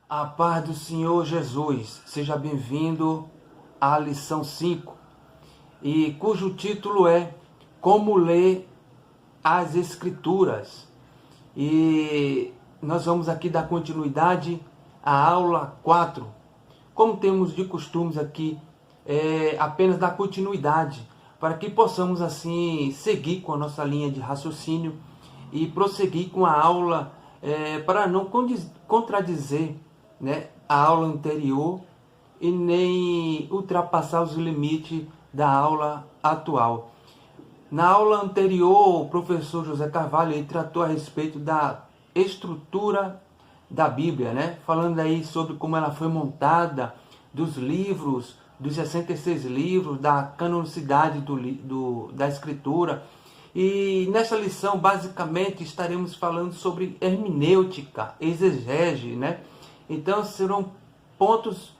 A paz do Senhor Jesus, seja bem-vindo à lição 5, e cujo título é Como Ler as Escrituras. E nós vamos aqui dar continuidade à aula 4. Como temos de costumes aqui, apenas dar continuidade, para que possamos assim seguir com a nossa linha de raciocínio e prosseguir com a aula, para não contradizer, a aula anterior e nem ultrapassar os limites da aula atual. Na aula anterior, o professor José Carvalho ele tratou a respeito da estrutura da Bíblia, falando aí sobre como ela foi montada, dos livros, dos 66 livros, da canonicidade da Escritura. E nessa lição, basicamente, estaremos falando sobre hermenêutica, exegese, Então, serão pontos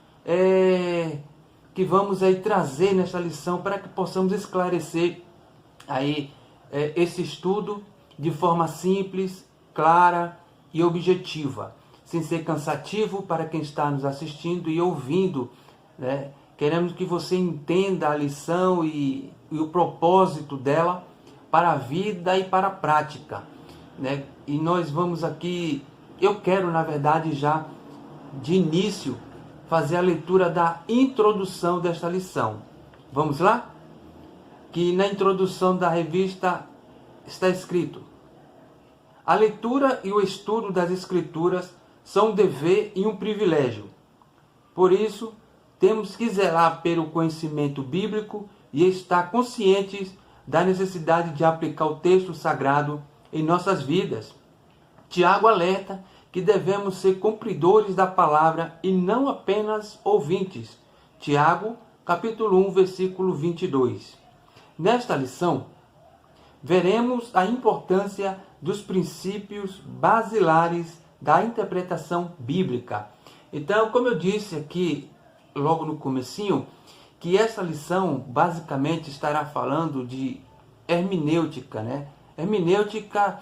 que vamos aí trazer nessa lição para que possamos esclarecer aí esse estudo de forma simples, clara e objetiva, sem ser cansativo para quem está nos assistindo e ouvindo, Queremos que você entenda a lição e o propósito dela para a vida e para a prática, E nós vamos aqui, eu quero na verdade já de início fazer a leitura da introdução desta lição. Vamos lá? Que na introdução da revista está escrito: a leitura e o estudo das Escrituras são um dever e um privilégio. Por isso, temos que zelar pelo conhecimento bíblico e estar conscientes da necessidade de aplicar o texto sagrado em nossas vidas. Tiago alerta que devemos ser cumpridores da palavra e não apenas ouvintes. Tiago, capítulo 1, versículo 22. Nesta lição, veremos a importância dos princípios basilares da interpretação bíblica. Então, como eu disse aqui logo no comecinho, que essa lição basicamente estará falando de hermenêutica, Hermenêutica,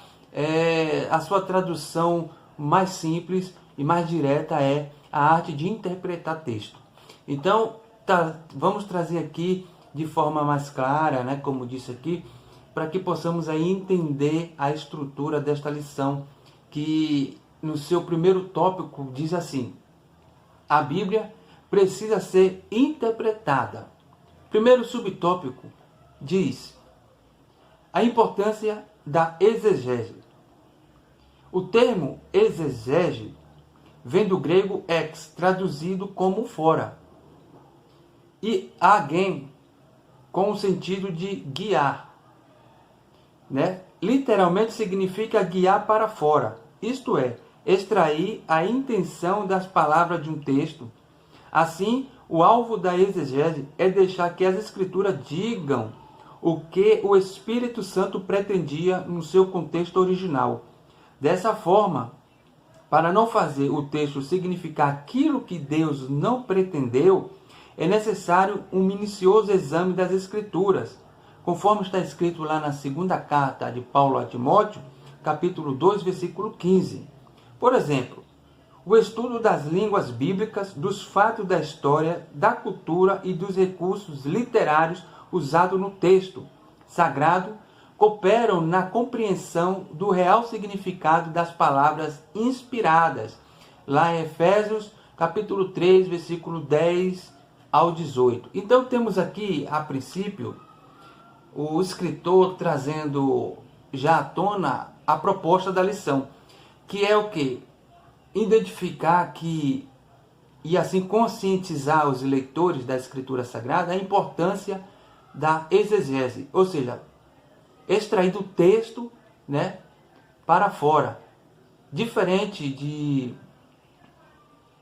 a sua tradução mais simples e mais direta é a arte de interpretar texto. Então, vamos trazer aqui de forma mais clara, como disse aqui, para que possamos aí entender a estrutura desta lição, que no seu primeiro tópico diz assim: a Bíblia precisa ser interpretada. Primeiro subtópico diz a importância da exegese. O termo exegese vem do grego ex, traduzido como fora, e agen, com o sentido de guiar. Literalmente significa guiar para fora, isto é, extrair a intenção das palavras de um texto. Assim, o alvo da exegese é deixar que as Escrituras digam o que o Espírito Santo pretendia no seu contexto original. Dessa forma, para não fazer o texto significar aquilo que Deus não pretendeu, é necessário um minucioso exame das Escrituras, conforme está escrito lá na segunda carta de Paulo a Timóteo, capítulo 2, versículo 15. Por exemplo, o estudo das línguas bíblicas, dos fatos da história, da cultura e dos recursos literários usados no texto sagrado cooperam na compreensão do real significado das palavras inspiradas, lá em Efésios, capítulo 3, versículo 10 ao 18. Então temos aqui, a princípio, o escritor trazendo já à tona a proposta da lição, que é o quê? Identificar que, e assim conscientizar os leitores da Escritura Sagrada, a importância da exegese, ou seja, extrair do texto, para fora. Diferente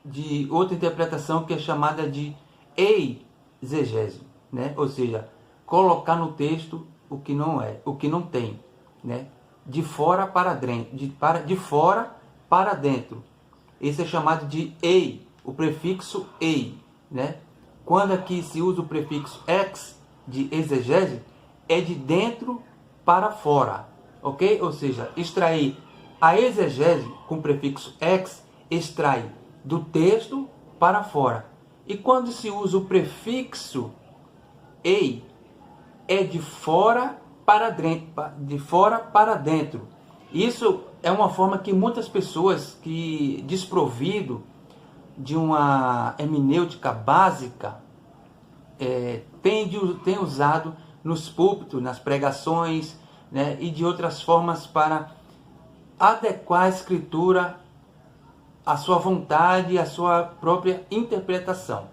de outra interpretação que é chamada de exegese, ou seja, colocar no texto o que não é, o que não tem, de fora para dentro, de fora para dentro. Esse é chamado de ei, o prefixo ei, Quando aqui se usa o prefixo ex, de exegese, é de dentro para fora, ok? Ou seja, extrair a exegese com o prefixo ex, extrai do texto para fora. E quando se usa o prefixo ei, é de fora para dentro, de fora para dentro. Isso é uma forma que muitas pessoas que desprovido de uma hermenêutica básica têm usado nos púlpitos, nas pregações, né, e de outras formas para adequar a escritura à sua vontade e à sua própria interpretação.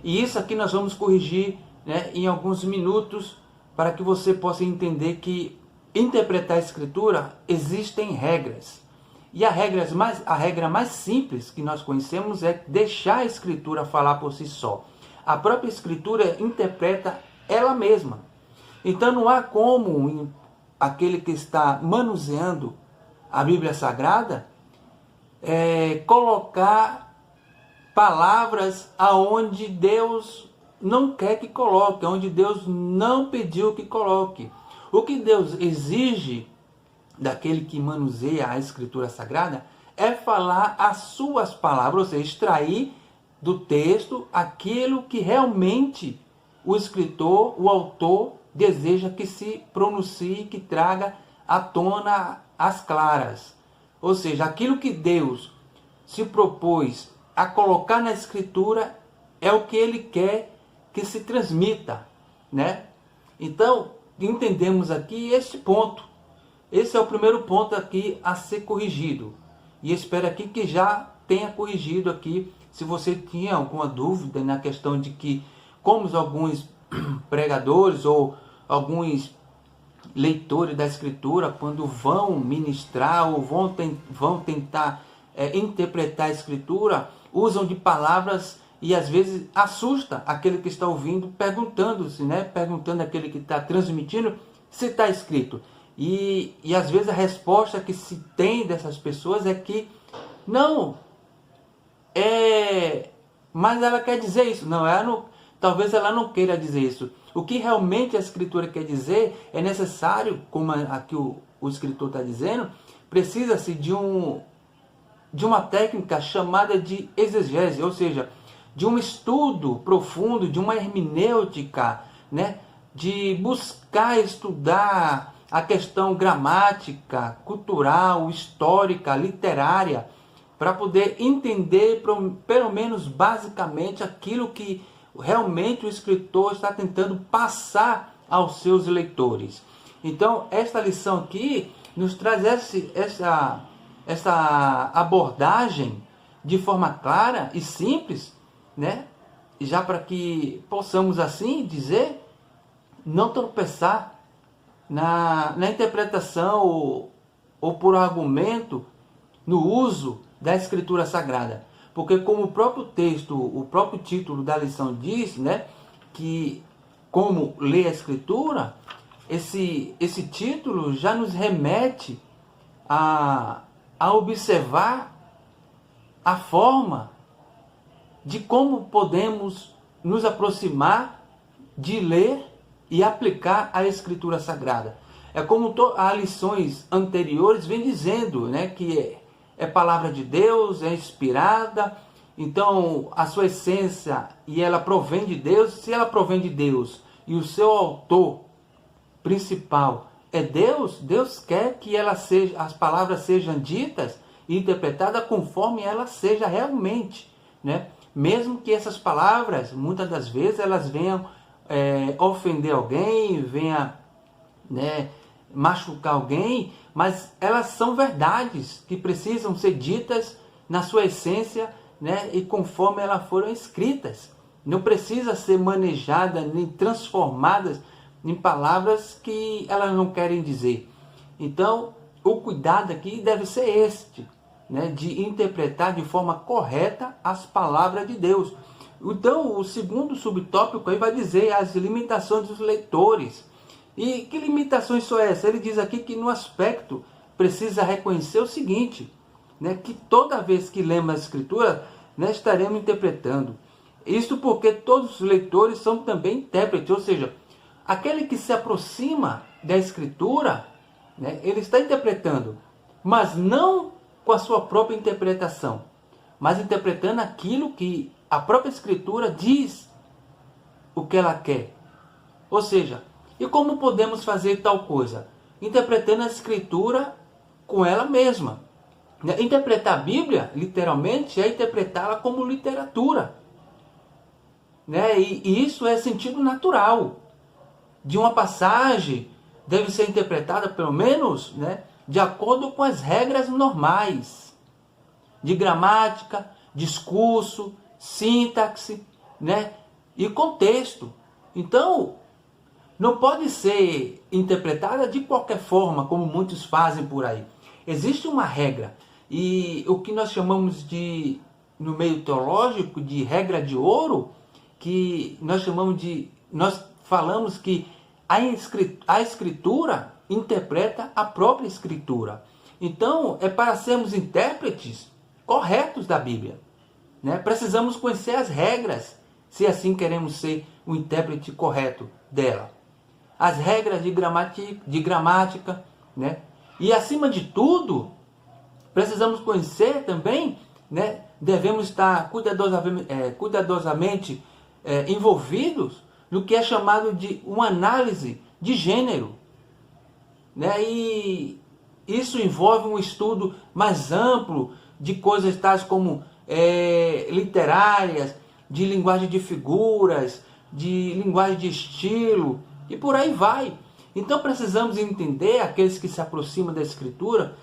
E isso aqui nós vamos corrigir, né, em alguns minutos, para que você possa entender que interpretar a escritura existem regras. E a regra mais simples que nós conhecemos é deixar a escritura falar por si só. A própria escritura interpreta ela mesma. Então não há como aquele que está manuseando a Bíblia Sagrada colocar palavras aonde Deus não quer que coloque, onde Deus não pediu que coloque. O que Deus exige daquele que manuseia a Escritura Sagrada é falar as suas palavras, ou seja, extrair do texto aquilo que realmente o escritor, o autor, deseja que se pronuncie, que traga à tona as claras. Ou seja, aquilo que Deus se propôs a colocar na Escritura é o que Ele quer que se transmita, né? Então, entendemos aqui este ponto. Esse é o primeiro ponto aqui a ser corrigido. E espero aqui que já tenha corrigido aqui, se você tinha alguma dúvida na questão de que, como alguns pregadores ou alguns leitores da Escritura, quando vão ministrar ou vão tentar interpretar a Escritura, usam de palavras e às vezes assusta aquele que está ouvindo, perguntando-se, né? Perguntando àquele que está transmitindo se está escrito. E às vezes a resposta que se tem dessas pessoas é que não, mas ela quer dizer isso. Não, talvez ela não queira dizer isso. O que realmente a Escritura quer dizer é necessário, como aqui o escritor está dizendo, precisa-se de uma técnica chamada de exegese, ou seja, de um estudo profundo, de uma hermenêutica, né? De buscar estudar a questão gramática, cultural, histórica, literária, para poder entender, pelo menos basicamente, aquilo que realmente o escritor está tentando passar aos seus leitores. Então, esta lição aqui nos traz essa abordagem de forma clara e simples, né? Já para que possamos assim dizer, não tropeçar na interpretação ou por argumento no uso da Escritura Sagrada. Porque como o próprio texto, o próprio título da lição diz, né, que como ler a Escritura, esse título já nos remete a observar a forma de como podemos nos aproximar de ler e aplicar a Escritura Sagrada. É como as lições anteriores vem dizendo, né, que é palavra de Deus, é inspirada, então a sua essência e ela provém de Deus. Se ela provém de Deus e o seu autor principal é Deus, Deus quer que as palavras sejam ditas e interpretadas conforme ela seja realmente, né? Mesmo que essas palavras, muitas das vezes, elas venham ofender alguém, venham, né, machucar alguém, mas elas são verdades que precisam ser ditas na sua essência, né, e conforme elas foram escritas. Não precisa ser manejada nem transformadas em palavras que elas não querem dizer. Então, o cuidado aqui deve ser este, né, de interpretar de forma correta as palavras de Deus. Então, o segundo subtópico aí vai dizer as limitações dos leitores. E que limitações são essas? Ele diz aqui que no aspecto precisa reconhecer o seguinte, né, que toda vez que lemos a Escritura, nós estaremos interpretando. Isso porque todos os leitores são também intérpretes, ou seja, aquele que se aproxima da Escritura, né, ele está interpretando, mas não com a sua própria interpretação, mas interpretando aquilo que a própria Escritura diz o que ela quer. Ou seja, e como podemos fazer tal coisa? Interpretando a Escritura com ela mesma. Interpretar a Bíblia, literalmente, é interpretá-la como literatura. E isso é sentido natural. De uma passagem deve ser interpretada, pelo menos, de acordo com as regras normais. De gramática, discurso, sintaxe, e contexto. Então, não pode ser interpretada de qualquer forma, como muitos fazem por aí. Existe uma regra. E o que nós chamamos de, no meio teológico, de regra de ouro, que nós falamos que a Escritura interpreta a própria Escritura. Então, é para sermos intérpretes corretos da Bíblia. Precisamos conhecer as regras, se assim queremos ser o intérprete correto dela. As regras de gramática, E acima de tudo, precisamos conhecer também, devemos estar cuidadosamente envolvidos no que é chamado de uma análise de gênero. E isso envolve um estudo mais amplo de coisas tais como literárias, de linguagem de figuras, de linguagem de estilo, e por aí vai. Então precisamos entender, aqueles que se aproximam da Escritura,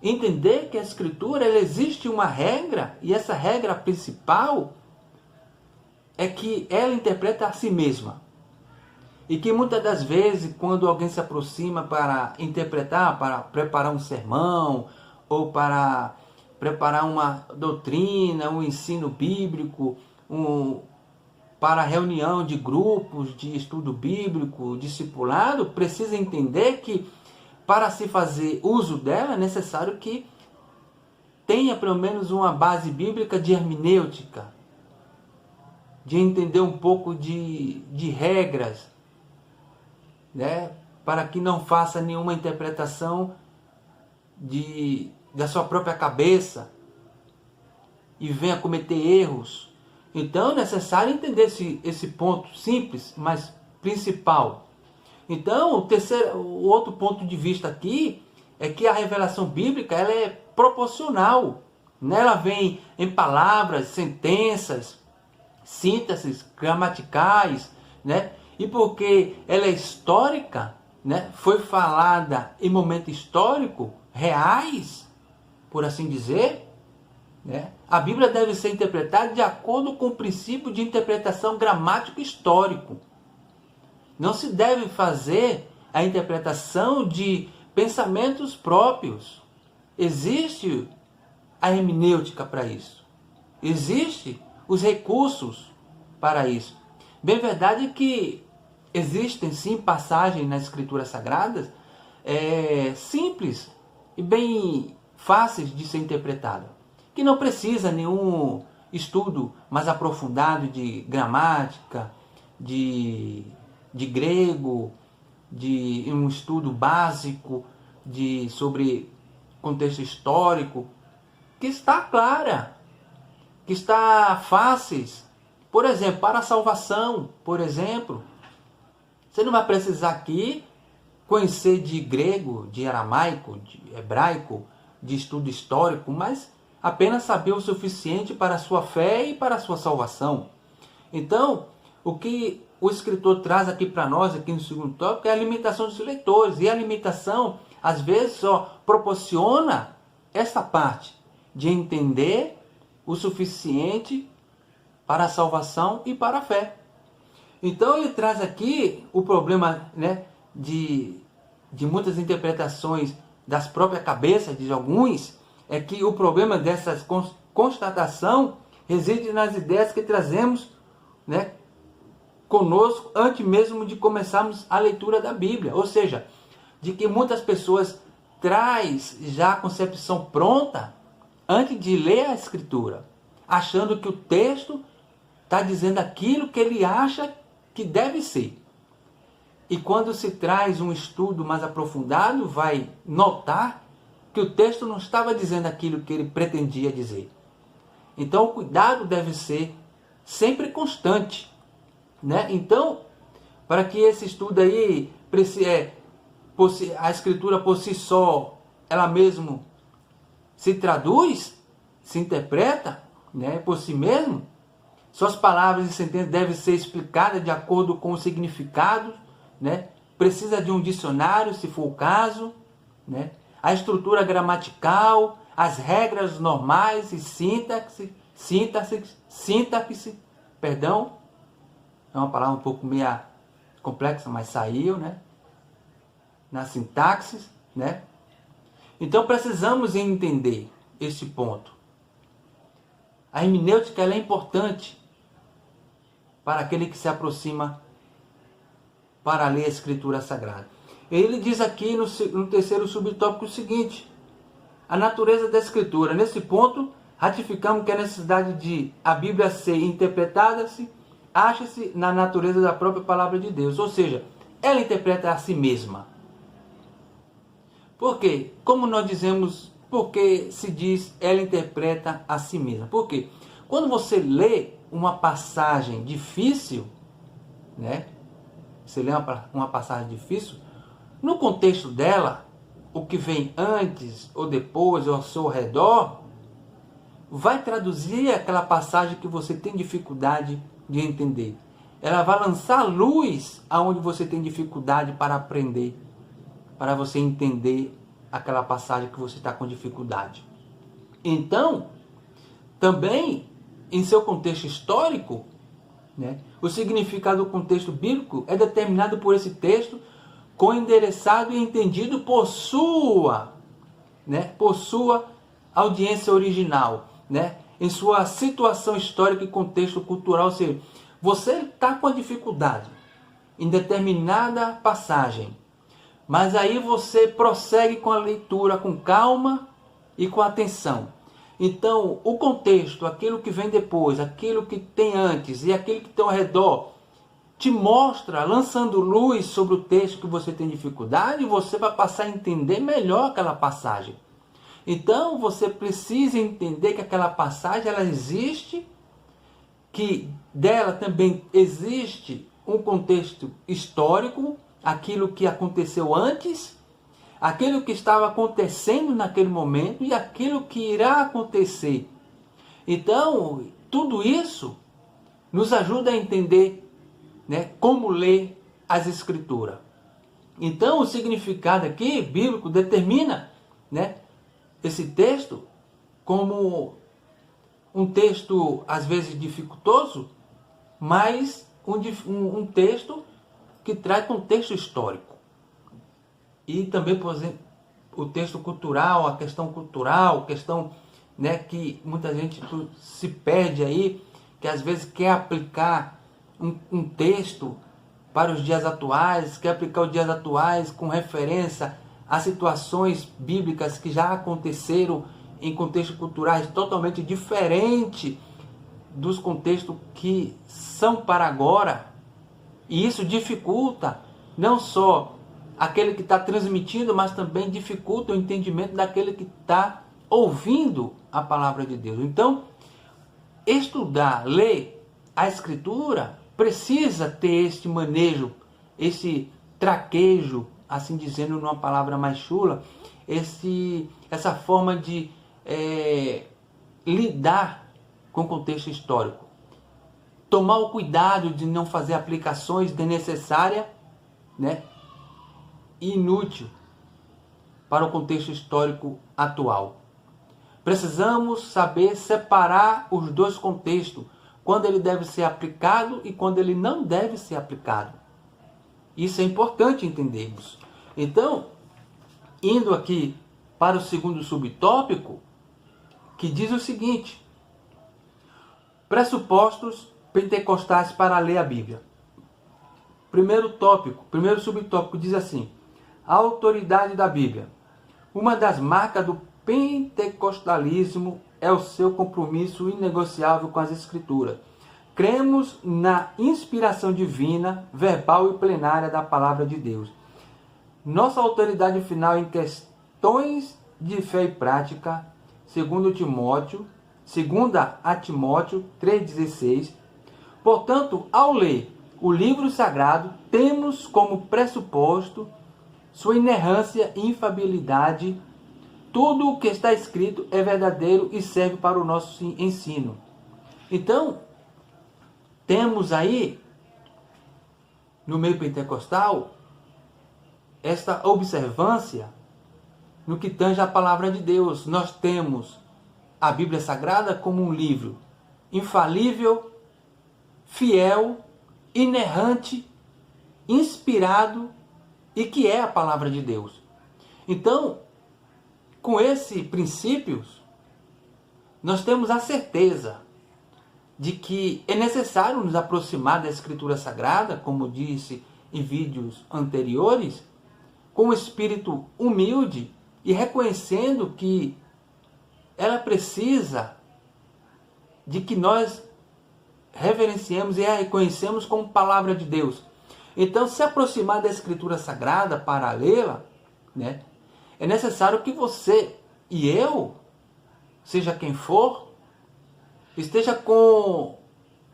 entender que a Escritura, ela existe uma regra, e essa regra principal é que ela interpreta a si mesma. E que muitas das vezes, quando alguém se aproxima para interpretar, para preparar um sermão, ou para preparar uma doutrina, um ensino bíblico, para reunião de grupos de estudo bíblico, discipulado, precisa entender que para se fazer uso dela é necessário que tenha pelo menos uma base bíblica de hermenêutica, de entender um pouco de regras, para que não faça nenhuma interpretação da sua própria cabeça e venha cometer erros. Então é necessário entender esse ponto simples, mas principal. Então o outro ponto de vista aqui é que a revelação bíblica ela é proporcional. Ela vem em palavras, sentenças, sínteses gramaticais, e porque ela é histórica, foi falada em momento histórico, reais, por assim dizer, a Bíblia deve ser interpretada de acordo com o princípio de interpretação gramático histórico. Não se deve fazer a interpretação de pensamentos próprios. Existe a hermenêutica para isso. Existem os recursos para isso. Bem verdade é que existem sim passagens nas Escrituras Sagradas simples e bem fáceis de ser interpretadas, que não precisa nenhum estudo mais aprofundado de gramática, de grego, de um estudo básico sobre contexto histórico, que está clara, que está fáceis. Por exemplo, para a salvação, você não vai precisar aqui conhecer de grego, de aramaico, de hebraico, de estudo histórico, mas apenas saber o suficiente para a sua fé e para a sua salvação. Então, o que o escritor traz aqui para nós, aqui no segundo tópico, é a limitação dos leitores. E a limitação, às vezes, só proporciona essa parte de entender o suficiente para a salvação e para a fé. Então, ele traz aqui o problema de muitas interpretações das próprias cabeças de alguns, é que o problema dessa constatação reside nas ideias que trazemos conosco antes mesmo de começarmos a leitura da Bíblia. Ou seja, de que muitas pessoas traz já a concepção pronta antes de ler a Escritura, achando que o texto está dizendo aquilo que ele acha que deve ser. E quando se traz um estudo mais aprofundado, vai notar que o texto não estava dizendo aquilo que ele pretendia dizer. Então o cuidado deve ser sempre constante, né? Então, para que esse estudo aí, a escritura por si só, ela mesmo se traduz, se interpreta, né, por si mesmo, suas palavras e sentenças devem ser explicadas de acordo com o significado, né? Precisa de um dicionário, se for o caso, né? A estrutura gramatical, as regras normais e sintaxe, perdão, é uma palavra um pouco meio complexa, mas saiu, né? Na sintaxe, né? Então precisamos entender este ponto. A hermenêutica ela é importante para aquele que se aproxima para ler a Escritura Sagrada. Ele diz aqui no terceiro subtópico o seguinte: a natureza da Escritura. Nesse ponto, ratificamos que a necessidade de a Bíblia ser interpretada-se acha-se na natureza da própria palavra de Deus. Ou seja, ela interpreta a si mesma. Por quê? Como nós dizemos, porque se diz ela interpreta a si mesma. Por quê? Quando você lê uma passagem difícil, né? Você lê uma passagem difícil, no contexto dela, o que vem antes ou depois ou ao seu redor, vai traduzir aquela passagem que você tem dificuldade de entender. Ela vai lançar luz aonde você tem dificuldade para aprender, para você entender aquela passagem que você está com dificuldade. Então, também, em seu contexto histórico, né, o significado do contexto bíblico é determinado por esse texto, co-endereçado e entendido por sua audiência original, né, em sua situação histórica e contexto cultural. Ou seja, você está com a dificuldade em determinada passagem, mas aí você prossegue com a leitura com calma e com atenção. Então, o contexto, aquilo que vem depois, aquilo que tem antes e aquilo que tem ao redor, te mostra, lançando luz sobre o texto que você tem dificuldade, e você vai passar a entender melhor aquela passagem. Então, você precisa entender que aquela passagem, ela existe, que dela também existe um contexto histórico, aquilo que aconteceu antes, aquilo que estava acontecendo naquele momento e aquilo que irá acontecer. Então, tudo isso nos ajuda a entender, né, como ler as Escrituras. Então, o significado aqui, bíblico, determina, né, esse texto como um texto, às vezes, dificultoso, mas um texto que traz contexto histórico. E também, por exemplo, o texto cultural, a questão, né, que muita gente se perde aí, que às vezes quer aplicar um texto para os dias atuais, quer aplicar os dias atuais com referência a situações bíblicas que já aconteceram em contextos culturais totalmente diferentes dos contextos que são para agora. E isso dificulta não só aquele que está transmitindo, mas também dificulta o entendimento daquele que está ouvindo a palavra de Deus. Então, estudar, ler a Escritura precisa ter este manejo, esse traquejo, assim dizendo numa palavra mais chula, essa forma de lidar com o contexto histórico. Tomar o cuidado de não fazer aplicações desnecessárias, né, e inútil para o contexto histórico atual. Precisamos saber separar os dois contextos, quando ele deve ser aplicado e quando ele não deve ser aplicado. Isso é importante entendermos. Então, indo aqui para o segundo subtópico, que diz o seguinte: pressupostos pentecostais para ler a Bíblia. Primeiro subtópico diz assim: a autoridade da Bíblia. Uma das marcas do pentecostalismo é o seu compromisso inegociável com as Escrituras, cremos na inspiração divina, verbal e plenária da palavra de Deus. Nossa autoridade final em questões de fé e prática, segundo a Timóteo 3,16. Portanto, ao ler o livro sagrado, temos como pressuposto sua inerrância e infalibilidade. Tudo o que está escrito é verdadeiro e serve para o nosso ensino. Então, temos aí, no meio pentecostal, esta observância no que tange a palavra de Deus. Nós temos a Bíblia Sagrada como um livro infalível, fiel, inerrante, inspirado e que é a palavra de Deus. Então, com esses princípios, nós temos a certeza de que é necessário nos aproximar da Escritura Sagrada, como disse em vídeos anteriores, com um espírito humilde e reconhecendo que ela precisa de que nós reverenciemos e a reconhecemos como palavra de Deus. Então, se aproximar da Escritura Sagrada para lê-la, né, é necessário que você e eu, seja quem for, esteja com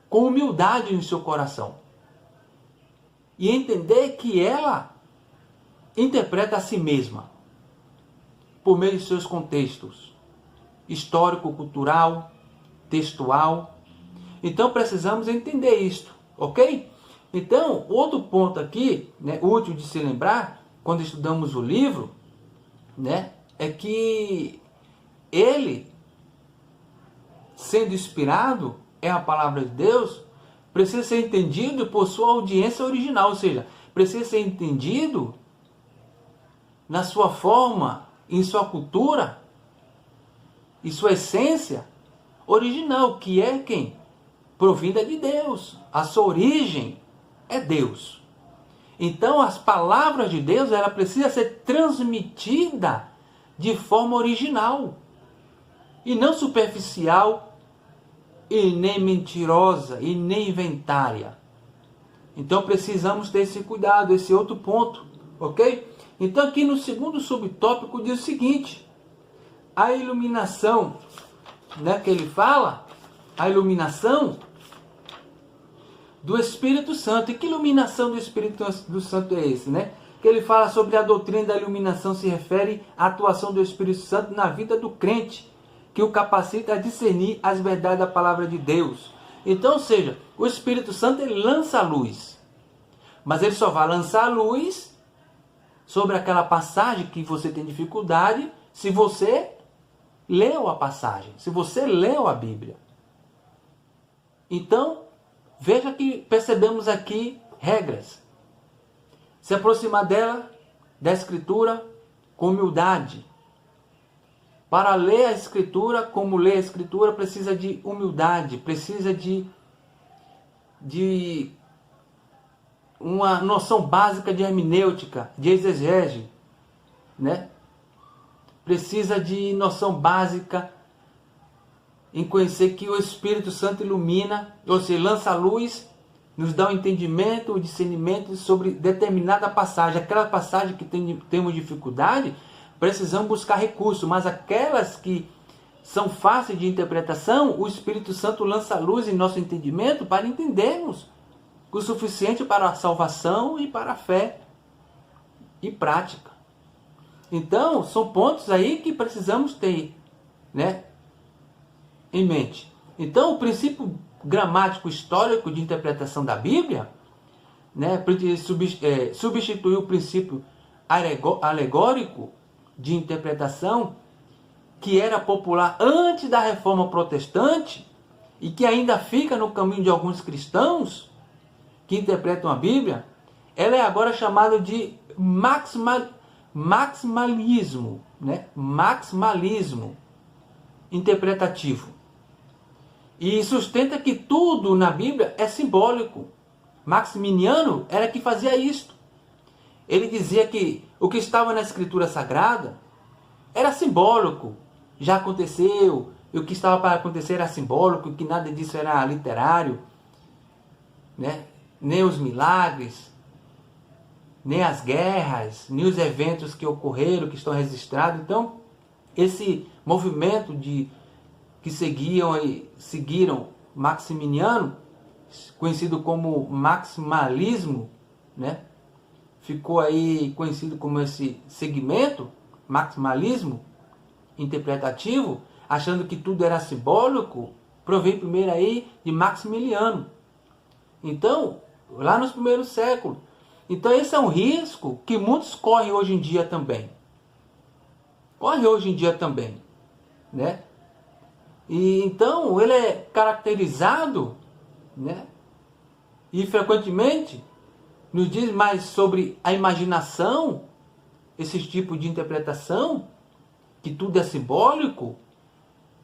humildade no seu coração. E entender que ela interpreta a si mesma, por meio de seus contextos histórico, cultural, textual. Então precisamos entender isto, ok? Então, outro ponto aqui, né, útil de se lembrar, quando estudamos o livro, né, é que ele, sendo inspirado, é a palavra de Deus, precisa ser entendido por sua audiência original, ou seja, precisa ser entendido na sua forma, em sua cultura, e sua essência original, que é quem? Provinda de Deus. A sua origem é Deus. Então, as palavras de Deus, ela precisa ser transmitida de forma original, e não superficial, e nem mentirosa, e nem inventária. Então, precisamos ter esse cuidado, esse outro ponto, ok? Então, aqui no segundo subtópico diz o seguinte: a iluminação, né, que ele fala, a iluminação do Espírito Santo. E que iluminação do Espírito Santo é esse, né? Que ele fala sobre a doutrina da iluminação, se refere à atuação do Espírito Santo na vida do crente, que o capacita a discernir as verdades da palavra de Deus. Então, ou seja, o Espírito Santo, ele lança a luz, mas ele só vai lançar a luz sobre aquela passagem que você tem dificuldade se você leu a passagem, se você leu a Bíblia. Então, veja que percebemos aqui regras. Se aproximar dela, da Escritura, com humildade. Para ler a Escritura, como ler a Escritura, precisa de humildade, precisa de uma noção básica de hermenêutica, de exegese, né? Precisa de noção básica em conhecer que o Espírito Santo ilumina, ou seja, lança a luz, nos dá o entendimento, o discernimento sobre determinada passagem. Aquela passagem que temos dificuldade, precisamos buscar recursos, mas aquelas que são fáceis de interpretação, o Espírito Santo lança a luz em nosso entendimento para entendermos o suficiente para a salvação e para a fé e prática. Então, são pontos aí que precisamos ter, né, em mente. Então, o princípio gramático histórico de interpretação da Bíblia, né, substituiu o princípio alegórico de interpretação que era popular antes da Reforma Protestante e que ainda fica no caminho de alguns cristãos que interpretam a Bíblia. Ela é agora chamada de maximalismo, né? Maximalismo interpretativo. E sustenta que tudo na Bíblia é simbólico. Maximiano era que fazia isto. Ele dizia que o que estava na Escritura Sagrada era simbólico, já aconteceu, e o que estava para acontecer era simbólico, que nada disso era literário. né? Nem os milagres, nem as guerras, nem os eventos que ocorreram, que estão registrados. Então, esse movimento que seguiram Maximiano, conhecido como maximalismo, né? Ficou aí conhecido como esse segmento, maximalismo interpretativo, achando que tudo era simbólico, provém primeiro aí de Maximiliano. Então, lá nos primeiros séculos. Então esse é um risco que muitos correm hoje em dia também. Né? E então ele é caracterizado, né? E frequentemente nos diz mais sobre a imaginação, esse tipo de interpretação, que tudo é simbólico,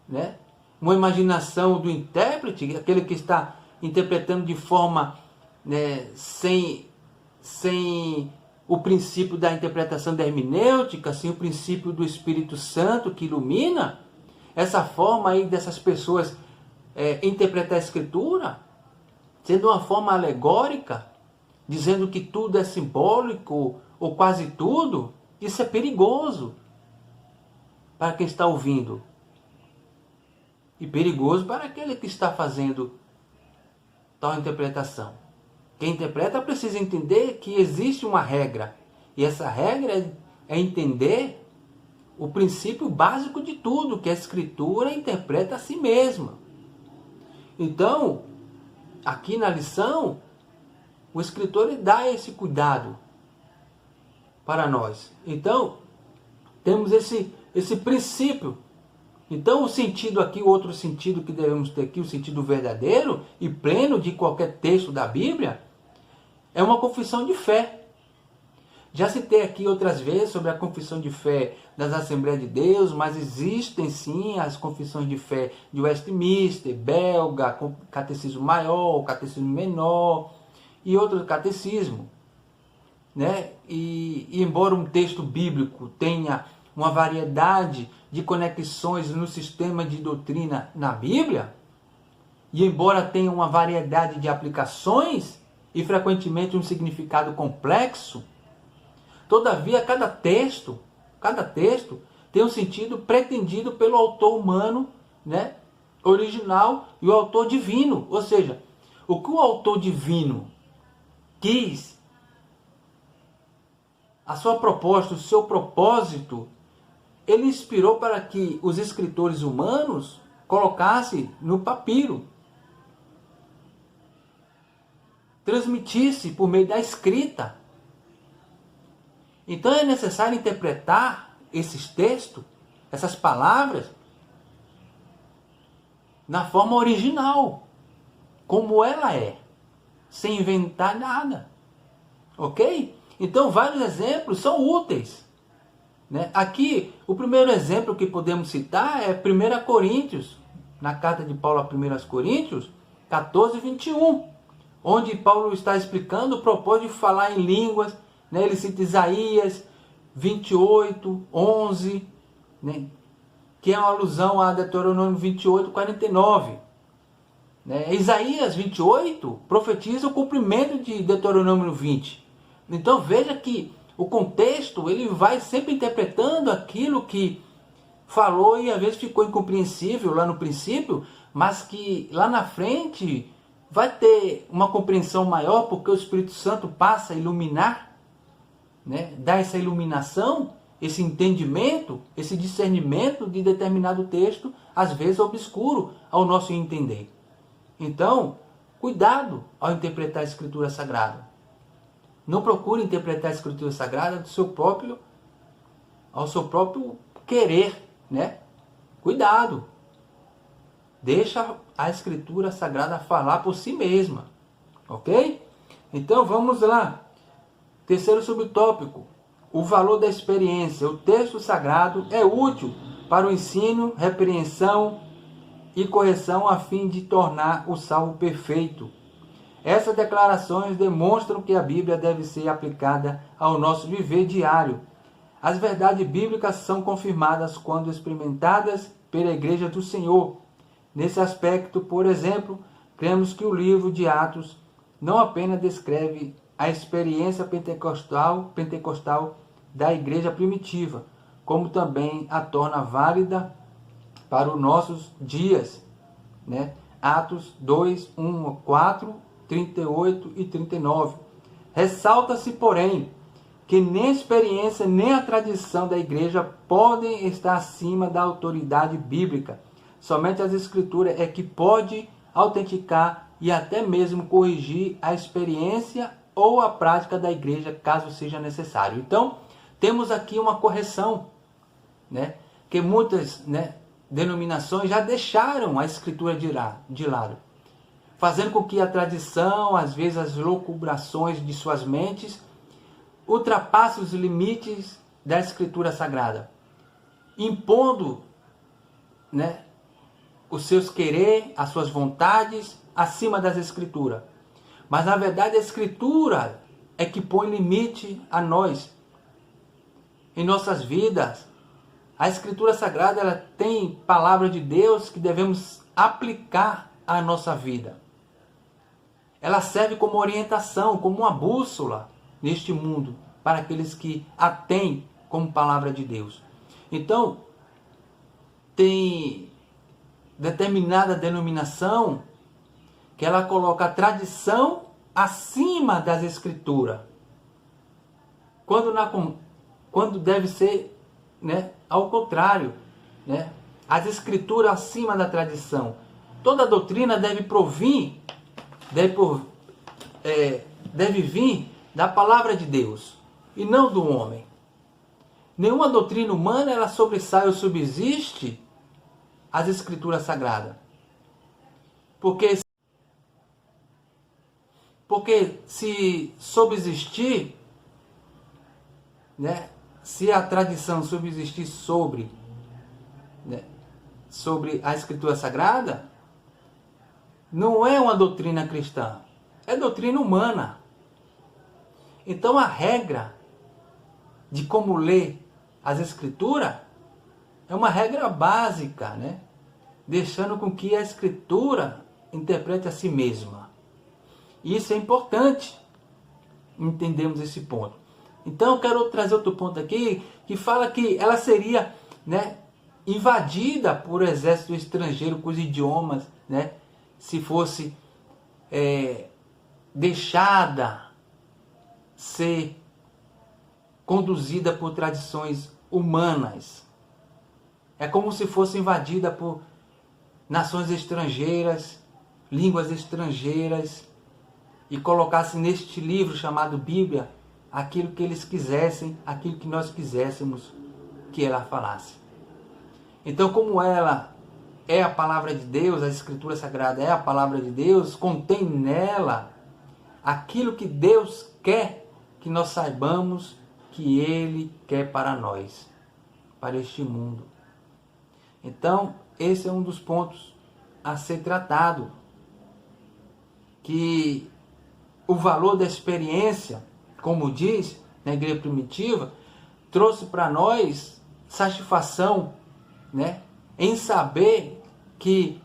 né? Uma imaginação do intérprete, aquele que está interpretando de forma, né, sem o princípio da interpretação da hermenêutica, sem o princípio do Espírito Santo que ilumina, essa forma aí dessas pessoas interpretar a Escritura, sendo uma forma alegórica, dizendo que tudo é simbólico, ou quase tudo, isso é perigoso para quem está ouvindo. E perigoso para aquele que está fazendo tal interpretação. Quem interpreta precisa entender que existe uma regra. E essa regra é entender o princípio básico de tudo, que a Escritura interpreta a si mesma. Então, aqui na lição, o escritor dá esse cuidado para nós. Então, temos esse princípio. Então, o sentido aqui, o outro sentido que devemos ter aqui, o sentido verdadeiro e pleno de qualquer texto da Bíblia, é uma confissão de fé. Já citei aqui outras vezes sobre a confissão de fé das Assembleias de Deus, mas existem sim as confissões de fé de Westminster, belga, catecismo maior, catecismo menor e outros catecismos, né? E embora um texto bíblico tenha uma variedade de conexões no sistema de doutrina na Bíblia, e embora tenha uma variedade de aplicações e frequentemente um significado complexo, todavia cada texto tem um sentido pretendido pelo autor humano, né, original, e o autor divino. Ou seja, o que o autor divino quis, a sua proposta, o seu propósito, ele inspirou para que os escritores humanos colocassem no papiro, transmitisse por meio da escrita. Então é necessário interpretar esses textos, essas palavras, na forma original, como ela é, sem inventar nada. Ok? Então vários exemplos são úteis, né? Aqui, o primeiro exemplo que podemos citar é 1 Coríntios, na carta de Paulo a 1 Coríntios, 14, 21, onde Paulo está explicando o propósito de falar em línguas, né? Ele cita Isaías 28, 11, né? Que é uma alusão a Deuteronômio 28, 49. Né? Isaías 28 profetiza o cumprimento de Deuteronômio 20. Então veja que o contexto, ele vai sempre interpretando aquilo que falou e às vezes ficou incompreensível lá no princípio, mas que lá na frente vai ter uma compreensão maior, porque o Espírito Santo passa a iluminar, né? Dá essa iluminação, esse entendimento, esse discernimento de determinado texto, às vezes obscuro ao nosso entender. Então, cuidado ao interpretar a Escritura Sagrada. Não procure interpretar a Escritura Sagrada ao seu próprio querer, né? Cuidado. Deixa a Escritura Sagrada falar por si mesma. Ok? Então vamos lá. Terceiro subtópico. O valor da experiência. O texto sagrado é útil para o ensino, repreensão e correção a fim de tornar o salvo perfeito. Essas declarações demonstram que a Bíblia deve ser aplicada ao nosso viver diário. As verdades bíblicas são confirmadas quando experimentadas pela Igreja do Senhor. Nesse aspecto, por exemplo, cremos que o livro de Atos não apenas descreve a experiência pentecostal da igreja primitiva, como também a torna válida para os nossos dias, né? Atos 2, 1, 4, 38 e 39. Ressalta-se, porém, que nem a experiência nem a tradição da igreja podem estar acima da autoridade bíblica. Somente as escrituras é que pode autenticar e até mesmo corrigir a experiência ou a prática da igreja, caso seja necessário. Então, temos aqui uma correção, né? Que muitas, né, denominações já deixaram a escritura de lado, fazendo com que a tradição, às vezes as locubrações de suas mentes, ultrapassem os limites da escritura sagrada, impondo, né, os seus querer, as suas vontades acima das escrituras. Mas na verdade a escritura é que põe limite a nós em nossas vidas. A escritura sagrada, ela tem palavra de Deus que devemos aplicar à nossa vida. Ela serve como orientação, como uma bússola neste mundo para aqueles que a têm como palavra de Deus. Então, tem determinada denominação que ela coloca a tradição acima das escrituras, quando deve ser, né, ao contrário, né, as escrituras acima da tradição. Toda doutrina deve vir da palavra de Deus e não do homem. Nenhuma doutrina humana ela sobressai ou subsiste às escrituras sagradas. Porque se subsistir, né, se a tradição subsistir sobre, né, sobre a escritura sagrada, não é uma doutrina cristã, é doutrina humana. Então a regra de como ler as escrituras é uma regra básica, né? Deixando com que a escritura interprete a si mesma. E isso é importante entendermos esse ponto. Então eu quero trazer outro ponto aqui, que fala que ela seria, né, invadida por exército estrangeiro com os idiomas, né, se fosse deixada ser conduzida por tradições humanas. É como se fosse invadida por nações estrangeiras, línguas estrangeiras, e colocasse neste livro chamado Bíblia aquilo que eles quisessem, aquilo que nós quiséssemos que ela falasse. Então, como ela é a palavra de Deus, a Escritura Sagrada é a palavra de Deus, contém nela aquilo que Deus quer que nós saibamos que Ele quer para nós, para este mundo. Então, esse é um dos pontos a ser tratado, que o valor da experiência, como diz na igreja primitiva, trouxe para nós satisfação, né, em saber que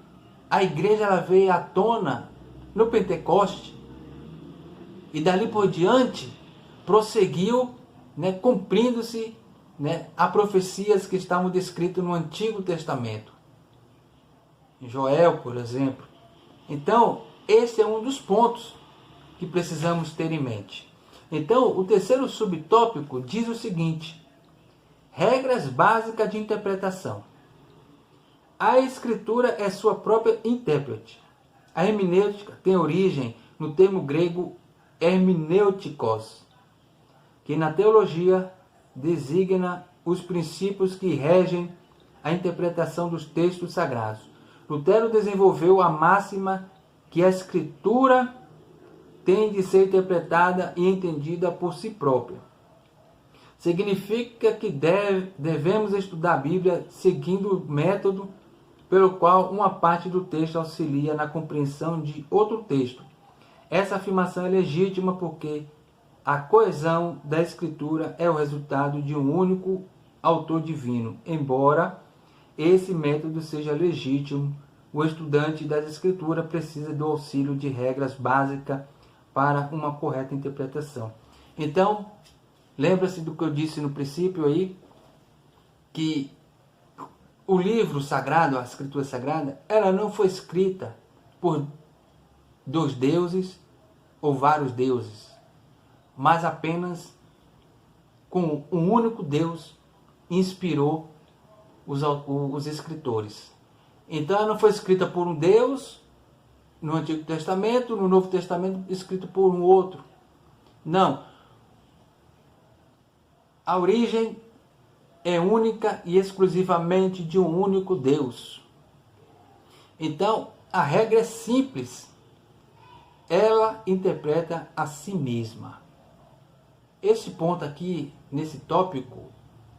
a igreja ela veio à tona no Pentecoste e dali por diante prosseguiu, né, cumprindo-se, né, a profecias que estavam descritas no Antigo Testamento. Em Joel, por exemplo. Então, esse é um dos pontos que precisamos ter em mente. Então, o terceiro subtópico diz o seguinte: regras básicas de interpretação. A Escritura é sua própria intérprete. A hermenêutica tem origem no termo grego hermenêuticos, que na teologia designa os princípios que regem a interpretação dos textos sagrados. Lutero desenvolveu a máxima que a Escritura tem de ser interpretada e entendida por si própria. Significa que devemos estudar a Bíblia seguindo o método pelo qual uma parte do texto auxilia na compreensão de outro texto. Essa afirmação é legítima porque a coesão da Escritura é o resultado de um único autor divino. Embora esse método seja legítimo, o estudante das Escrituras precisa do auxílio de regras básicas para uma correta interpretação. Então, lembra-se do que eu disse no princípio aí, que o livro sagrado, a Escritura Sagrada, ela não foi escrita por 2 deuses ou vários deuses, mas apenas com um único Deus inspirou os escritores. Então ela não foi escrita por um Deus no Antigo Testamento, no Novo Testamento escrito por um outro. Não. A origem é única e exclusivamente de um único Deus. Então, a regra é simples. Ela interpreta a si mesma. Esse ponto aqui, nesse tópico,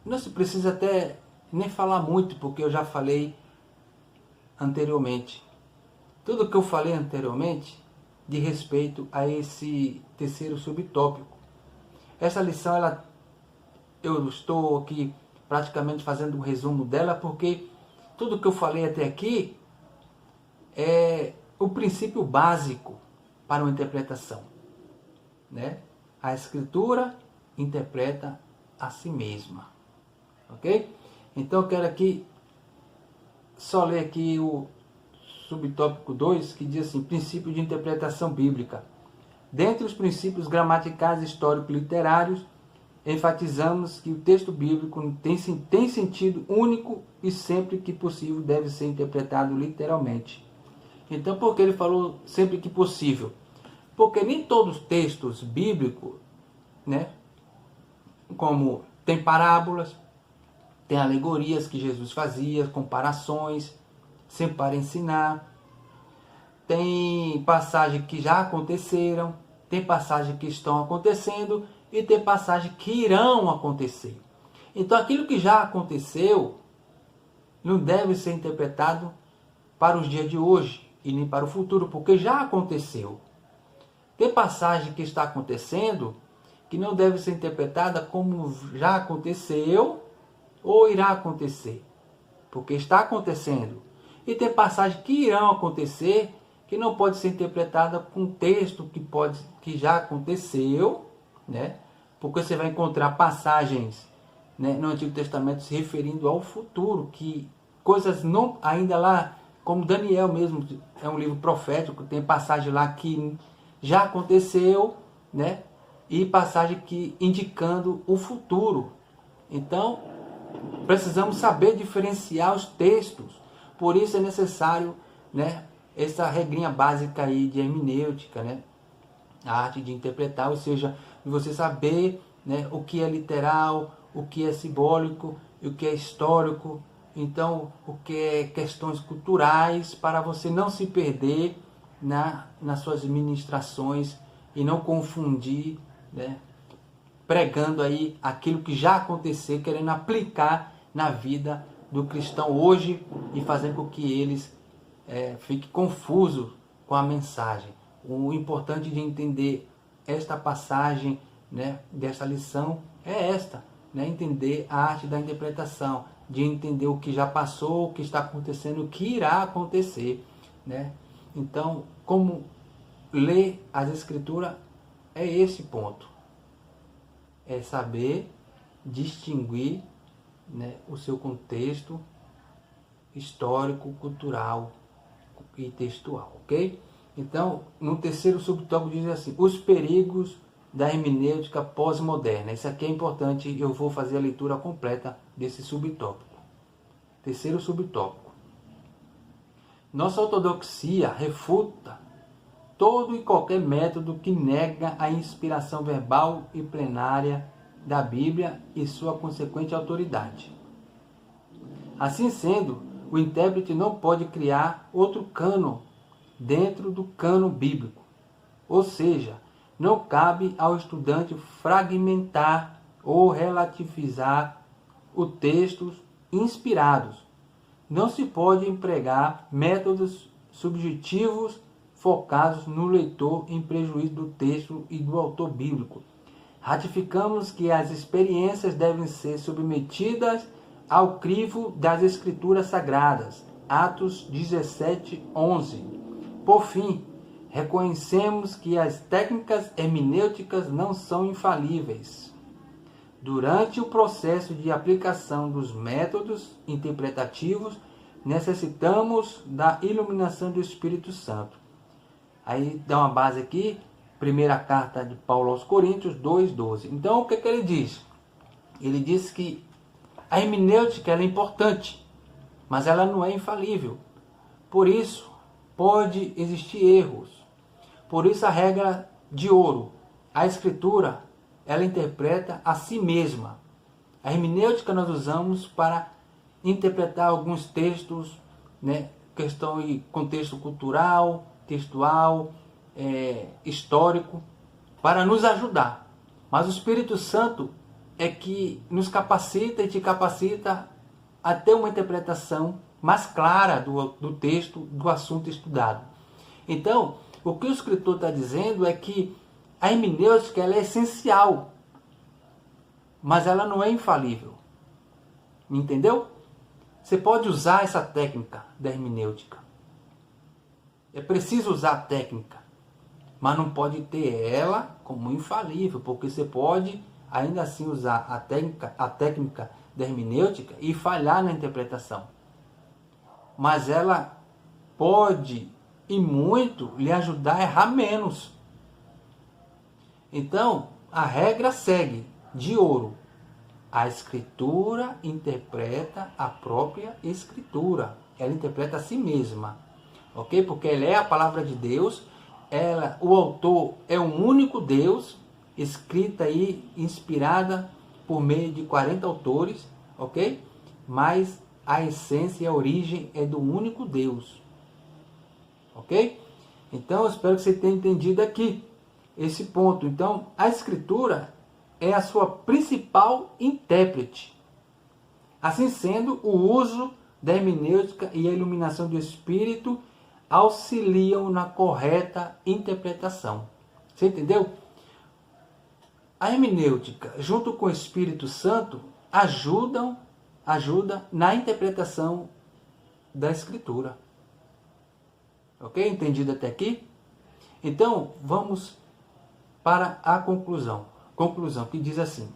não se precisa até nem falar muito, porque eu já falei anteriormente. Tudo que eu falei anteriormente, de respeito a esse terceiro subtópico. Essa lição, eu estou aqui praticamente fazendo um resumo dela, porque tudo que eu falei até aqui é o princípio básico para uma interpretação, né? A Escritura interpreta a si mesma, ok? Então eu quero aqui só ler aqui o subtópico 2, que diz assim: princípio de interpretação bíblica. Dentre os princípios gramaticais, histórico-literários, enfatizamos que o texto bíblico tem sentido único e sempre que possível deve ser interpretado literalmente. Então, por que ele falou sempre que possível? Porque nem todos os textos bíblicos, né, como tem parábolas, tem alegorias que Jesus fazia, comparações, sempre para ensinar, tem passagens que já aconteceram, tem passagens que estão acontecendo e tem passagens que irão acontecer. Então aquilo que já aconteceu não deve ser interpretado para os dias de hoje e nem para o futuro, porque já aconteceu. Tem passagem que está acontecendo que não deve ser interpretada como já aconteceu ou irá acontecer, porque está acontecendo. E tem passagens que irão acontecer que não pode ser interpretada com um texto que já aconteceu, né? Porque você vai encontrar passagens, né, no Antigo Testamento se referindo ao futuro, que coisas não ainda lá, como Daniel mesmo, é um livro profético, tem passagem lá que já aconteceu, né? E passagem que indicando o futuro. Então, precisamos saber diferenciar os textos. Por isso é necessário, né, essa regrinha básica aí de hermenêutica, né? A arte de interpretar, ou seja, você saber, né, o que é literal, o que é simbólico, o que é histórico, então o que é questões culturais, para você não se perder nas suas ministrações e não confundir, né, pregando aí aquilo que já aconteceu, querendo aplicar na vida do cristão hoje e fazendo com que eles fiquem confusos com a mensagem. O importante de entender esta passagem, né, dessa lição é esta, né, entender a arte da interpretação, de entender o que já passou, o que está acontecendo, o que irá acontecer, né? Então, como ler as Escrituras é esse ponto. É saber distinguir, né, o seu contexto histórico, cultural e textual, ok? Então, no terceiro subtópico diz assim: os perigos da hermenêutica pós-moderna. Isso aqui é importante, eu vou fazer a leitura completa desse subtópico. Terceiro subtópico. Nossa ortodoxia refuta todo e qualquer método que nega a inspiração verbal e plenária da Bíblia e sua consequente autoridade. Assim sendo, o intérprete não pode criar outro cânon dentro do cânon bíblico. Ou seja, não cabe ao estudante fragmentar ou relativizar os textos inspirados. Não se pode empregar métodos subjetivos focados no leitor em prejuízo do texto e do autor bíblico. Ratificamos que as experiências devem ser submetidas ao crivo das Escrituras Sagradas. Atos 17:11. Por fim, reconhecemos que as técnicas hermenêuticas não são infalíveis. Durante o processo de aplicação dos métodos interpretativos, necessitamos da iluminação do Espírito Santo. Aí dá uma base aqui, primeira carta de Paulo aos Coríntios 2:12. Então, o que ele diz? Ele diz que a hermenêutica ela é importante, mas ela não é infalível. Por isso, pode existir erros. Por isso, a regra de ouro, a Escritura, ela interpreta a si mesma. A hermenêutica nós usamos para interpretar alguns textos, né, questão e contexto cultural, textual, histórico, para nos ajudar. Mas o Espírito Santo é que nos capacita e te capacita a ter uma interpretação mais clara do texto, do assunto estudado. Então, o que o escritor está dizendo é que a hermenêutica ela é essencial, mas ela não é infalível. Entendeu? Você pode usar essa técnica da hermenêutica. É preciso usar a técnica, mas não pode ter ela como infalível, porque você pode ainda assim usar a técnica da hermenêutica e falhar na interpretação. Mas ela pode e muito lhe ajudar a errar menos. Então, a regra segue de ouro. A Escritura interpreta a própria Escritura. Ela interpreta a si mesma. Ok? Porque ela é a palavra de Deus. O autor é um único Deus, escrita e inspirada por meio de 40 autores. Ok? Mas a essência e a origem é do único Deus. Ok? Então, eu espero que você tenha entendido aqui esse ponto. Então, a Escritura é a sua principal intérprete. Assim sendo, o uso da hermenêutica e a iluminação do Espírito auxiliam na correta interpretação. Você entendeu? A hermenêutica, junto com o Espírito Santo, ajuda na interpretação da Escritura. Ok? Entendido até aqui? Então, vamos para a conclusão. Conclusão que diz assim: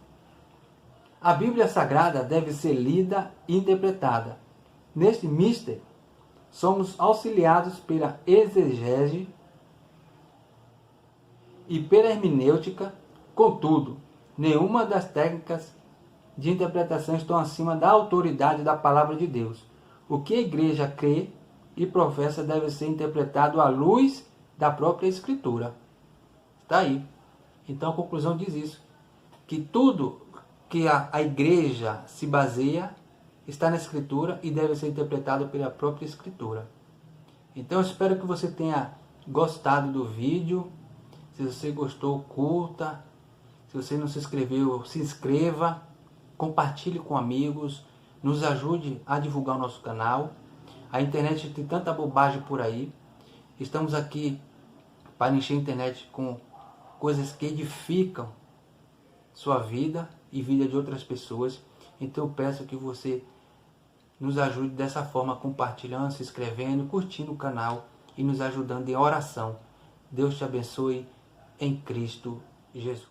a Bíblia Sagrada deve ser lida e interpretada. Neste mistério, somos auxiliados pela exegese e pela hermenêutica. Contudo, nenhuma das técnicas de interpretação estão acima da autoridade da palavra de Deus. O que a igreja crê e professa deve ser interpretado à luz da própria Escritura. Está aí. Então a conclusão diz isso, que tudo que a igreja se baseia está na Escritura e deve ser interpretado pela própria Escritura. Então eu espero que você tenha gostado do vídeo. Se você gostou, curta. Se você não se inscreveu, se inscreva. Compartilhe com amigos. Nos ajude a divulgar o nosso canal. A internet tem tanta bobagem por aí. Estamos aqui para encher a internet com coisas que edificam sua vida e vida de outras pessoas. Então eu peço que você nos ajude dessa forma, compartilhando, se inscrevendo, curtindo o canal e nos ajudando em oração. Deus te abençoe em Cristo Jesus.